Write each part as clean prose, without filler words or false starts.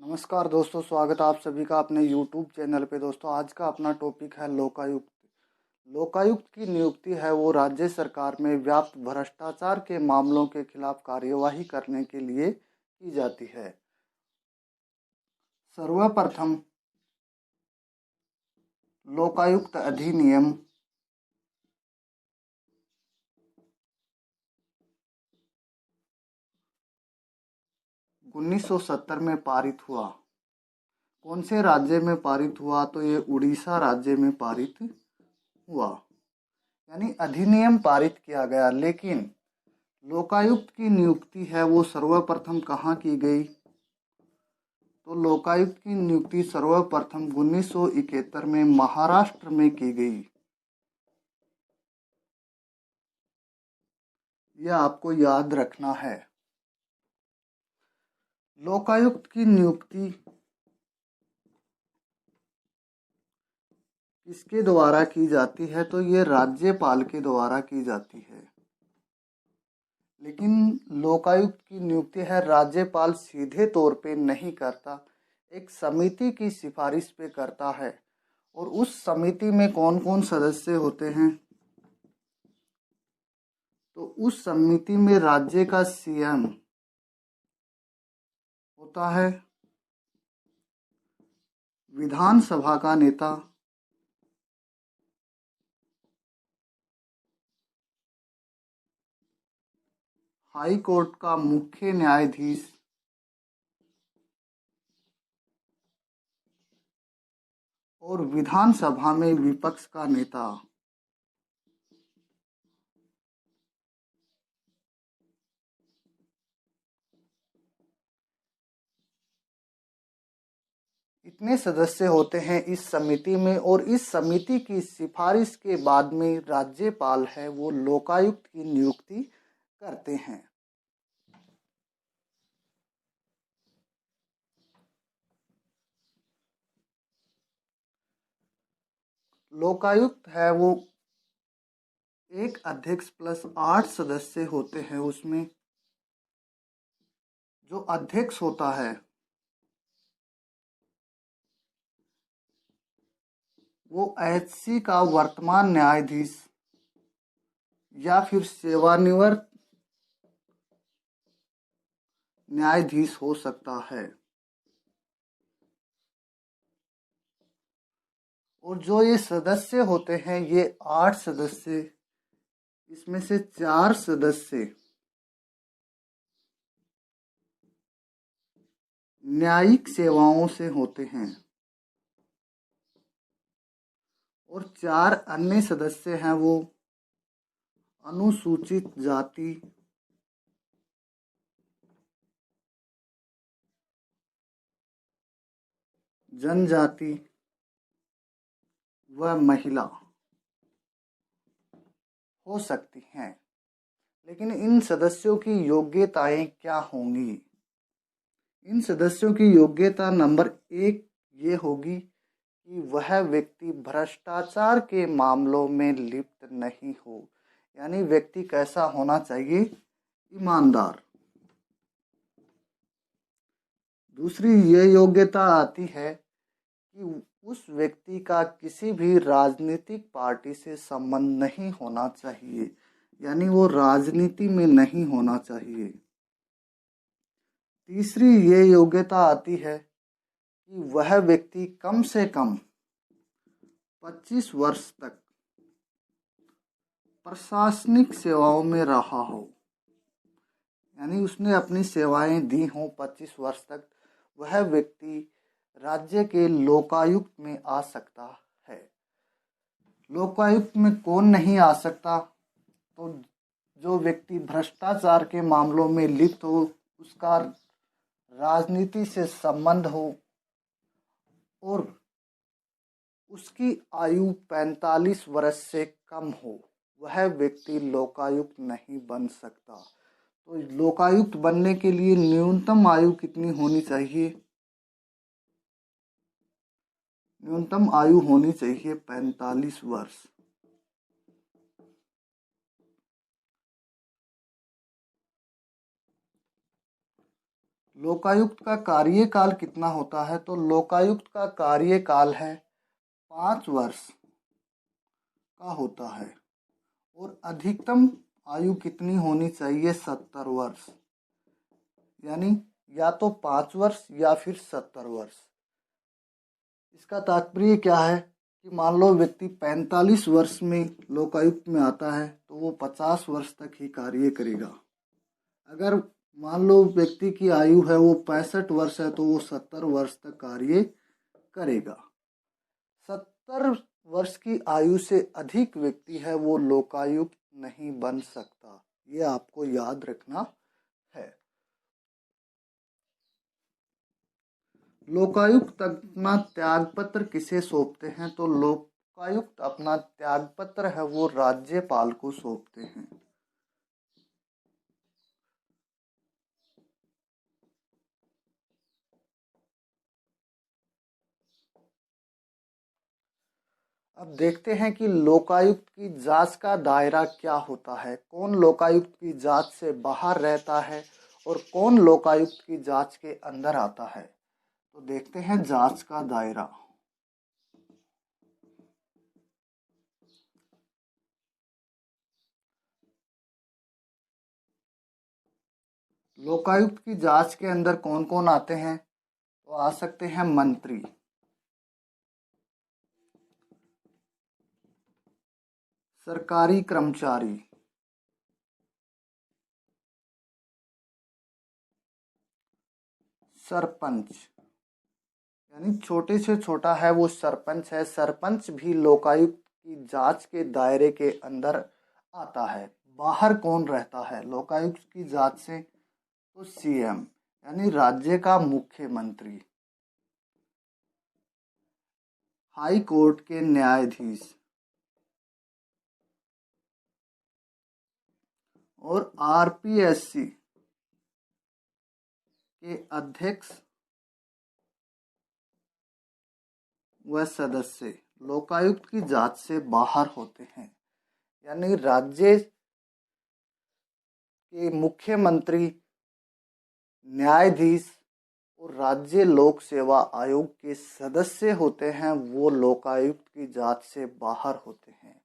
नमस्कार दोस्तों, स्वागत है आप सभी का अपने YouTube चैनल पे। दोस्तों, आज का अपना टॉपिक है लोकायुक्त। लोकायुक्त की नियुक्ति है वो राज्य सरकार में व्याप्त भ्रष्टाचार के मामलों के खिलाफ कार्यवाही करने के लिए की जाती है। सर्वप्रथम लोकायुक्त अधिनियम 1970 में पारित हुआ। कौन से राज्य में पारित हुआ? तो ये उड़ीसा राज्य में पारित हुआ, यानी अधिनियम पारित किया गया। लेकिन लोकायुक्त की नियुक्ति है वो सर्वप्रथम कहाँ की गई? तो लोकायुक्त की नियुक्ति सर्वप्रथम 1971 में महाराष्ट्र में की गई। यह आपको याद रखना है। लोकायुक्त की नियुक्ति किसके द्वारा की जाती है? तो ये राज्यपाल के द्वारा की जाती है। लेकिन लोकायुक्त की नियुक्ति है राज्यपाल सीधे तौर पे नहीं करता, एक समिति की सिफारिश पे करता है। और उस समिति में कौन कौन सदस्य होते हैं? तो उस समिति में राज्य का सीएम होता है, विधानसभा का नेता, हाई कोर्ट का मुख्य न्यायाधीश, और विधानसभा में विपक्ष का नेता। इतने सदस्य होते हैं इस समिति में, और इस समिति की सिफारिश के बाद में राज्यपाल है वो लोकायुक्त की नियुक्ति करते हैं। लोकायुक्त है वो एक अध्यक्ष प्लस 8 सदस्य होते हैं। उसमें जो अध्यक्ष होता है वो एचसी का वर्तमान न्यायाधीश या फिर सेवानिवृत्त न्यायाधीश हो सकता है। और जो ये सदस्य होते हैं ये 8 सदस्य, इसमें से 4 सदस्य न्यायिक सेवाओं से होते हैं और 4 अन्य सदस्य हैं वो अनुसूचित जाति, जनजाति व महिला हो सकती हैं। लेकिन इन सदस्यों की योग्यताएं क्या होंगी? इन सदस्यों की योग्यता नंबर 1 ये होगी कि वह व्यक्ति भ्रष्टाचार के मामलों में लिप्त नहीं हो। यानी व्यक्ति कैसा होना चाहिए? ईमानदार। दूसरी ये योग्यता आती है कि उस व्यक्ति का किसी भी राजनीतिक पार्टी से संबंध नहीं होना चाहिए, यानी वो राजनीति में नहीं होना चाहिए। तीसरी ये योग्यता आती है कि वह व्यक्ति कम से कम 25 वर्ष तक प्रशासनिक सेवाओं में रहा हो, यानी उसने अपनी सेवाएं दी हों 25 वर्ष तक। वह व्यक्ति राज्य के लोकायुक्त में आ सकता है। लोकायुक्त में कौन नहीं आ सकता? तो जो व्यक्ति भ्रष्टाचार के मामलों में लिप्त हो, उसका राजनीति से संबंध हो और उसकी आयु 45 वर्ष से कम हो, वह व्यक्ति लोकायुक्त नहीं बन सकता। तो लोकायुक्त बनने के लिए न्यूनतम आयु कितनी होनी चाहिए? न्यूनतम आयु होनी चाहिए 45 वर्ष। लोकायुक्त का कार्यकाल कितना होता है? तो लोकायुक्त का कार्यकाल है 5 वर्ष का होता है। और अधिकतम आयु कितनी होनी चाहिए? 70 वर्ष। यानी या तो 5 वर्ष या फिर 70 वर्ष। इसका तात्पर्य क्या है कि मान लो व्यक्ति 45 वर्ष में लोकायुक्त में आता है तो वो 50 वर्ष तक ही कार्य करेगा। अगर मान लो व्यक्ति की आयु है वो 65 वर्ष है तो वो 70 वर्ष तक कार्य करेगा। 70 वर्ष की आयु से अधिक व्यक्ति है वो लोकायुक्त नहीं बन सकता। ये आपको याद रखना है। लोकायुक्त अपना त्यागपत्र किसे सौंपते हैं? तो लोकायुक्त अपना त्यागपत्र है वो राज्यपाल को सौंपते हैं। अब देखते हैं कि लोकायुक्त की जांच का दायरा क्या होता है, कौन लोकायुक्त की जांच से बाहर रहता है और कौन लोकायुक्त की जांच के अंदर आता है। तो देखते हैं जांच का दायरा। लोकायुक्त की जांच के अंदर कौन कौन आते हैं? तो आ सकते हैं मंत्री, सरकारी कर्मचारी, सरपंच, यानी छोटे से छोटा है वो सरपंच है। सरपंच भी लोकायुक्त की जांच के दायरे के अंदर आता है। बाहर कौन रहता है लोकायुक्त की जांच से? तो सीएम यानी राज्य का मुख्यमंत्री, हाई कोर्ट के न्यायाधीश और आरपीएससी के अध्यक्ष व सदस्य लोकायुक्त की जांच से बाहर होते हैं। यानी राज्य के मुख्यमंत्री, न्यायाधीश और राज्य लोक सेवा आयोग के सदस्य होते हैं वो लोकायुक्त की जांच से बाहर होते हैं।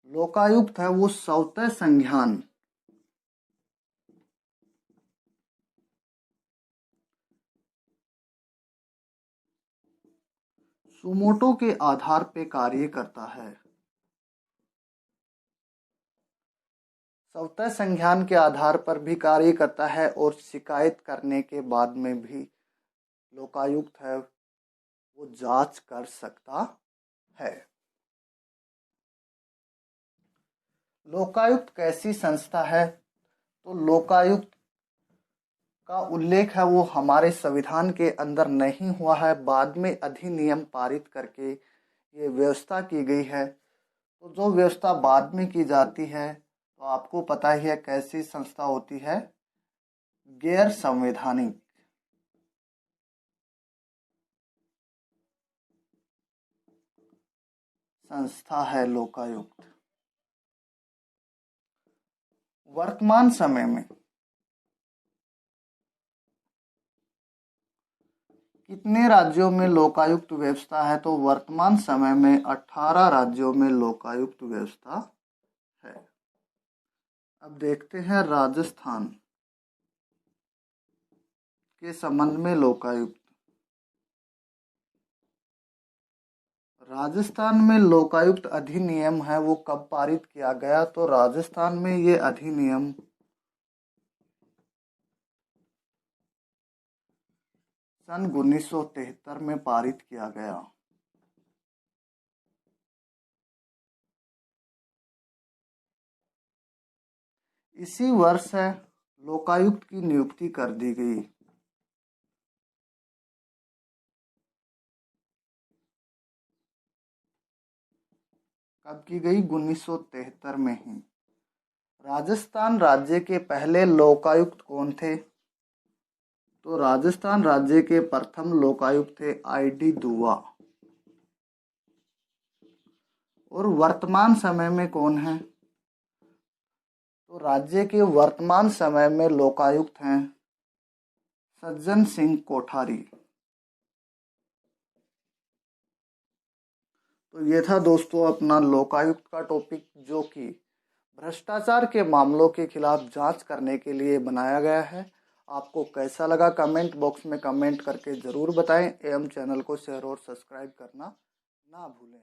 लोकायुक्त है वो स्वतः संज्ञान सुमोटो के आधार पे कार्य करता है। स्वतः संज्ञान के आधार पर भी कार्य करता है और शिकायत करने के बाद में भी लोकायुक्त है वो जांच कर सकता है। लोकायुक्त कैसी संस्था है? तो लोकायुक्त का उल्लेख है वो हमारे संविधान के अंदर नहीं हुआ है, बाद में अधिनियम पारित करके ये व्यवस्था की गई है। तो जो व्यवस्था बाद में की जाती है तो आपको पता ही है कैसी संस्था होती है, गैर संवैधानिक संस्था है लोकायुक्त। वर्तमान समय में कितने राज्यों में लोकायुक्त व्यवस्था है? तो वर्तमान समय में 18 राज्यों में लोकायुक्त व्यवस्था है। अब देखते हैं राजस्थान के संबंध में लोकायुक्त। राजस्थान में लोकायुक्त अधिनियम है वो कब पारित किया गया? तो राजस्थान में ये अधिनियम सन 1973 में पारित किया गया। इसी वर्ष है लोकायुक्त की नियुक्ति कर दी गई। कब की गई? 1973 में ही। राजस्थान राज्य के पहले लोकायुक्त कौन थे? तो राजस्थान राज्य के प्रथम लोकायुक्त थे आईडी दुआ। और वर्तमान समय में कौन है? तो राज्य के वर्तमान समय में लोकायुक्त हैं सज्जन सिंह कोठारी। तो ये था दोस्तों अपना लोकायुक्त का टॉपिक, जो कि भ्रष्टाचार के मामलों के खिलाफ जांच करने के लिए बनाया गया है। आपको कैसा लगा कमेंट बॉक्स में कमेंट करके ज़रूर बताएं एवं चैनल को शेयर और सब्सक्राइब करना ना भूलें।